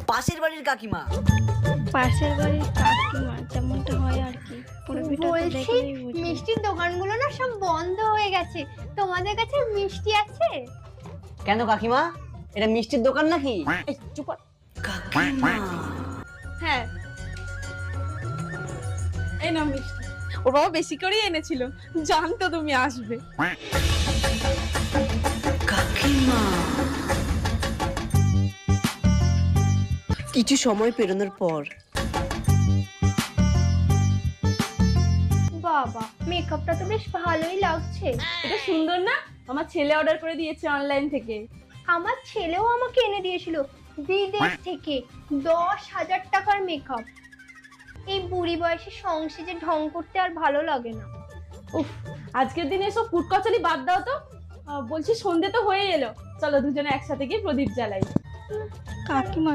পাশের বাড়ির কাকিমা। পাশের বাড়ির কাকিমা যেমনটা হয় আর কি। বলছি মিষ্টির দোকানগুলো না সব বন্ধ হয়ে গেছে, তোমাদের কাছে মিষ্টি আছে? কেন কাকিমা, এটা মিষ্টির দোকান নাকি? এই চুপ কর। কাকিমা হ্যাঁ, এই না মিষ্টি। ওর বাবা বেশি করেই এনেছিল, জানতো তুমি আসবে। কাকিমা। কিছু সময় পেরোনোর পর বাবা, মেকআপটা তো বেশ ভালোই লাগছে। এটা সুন্দর না? আমার ছেলে অর্ডার করে দিয়েছে অনলাইন থেকে। আমার ছেলেও আমাকে এনে দিয়েছিল বিদেশ থেকে 10,000 টাকার মেকআপ। এই বুড়ি বয়সে সংসেজে ঢং করতে আর ভালো লাগে না। উফ, আজকের দিনে এসব কুটকচালি বাদ দাও তো। বলছি সন্ধে তো হয়ে এলো, চলো দুজনে একসাথে গিয়ে প্রদীপ জ্বালাই। কাকিমা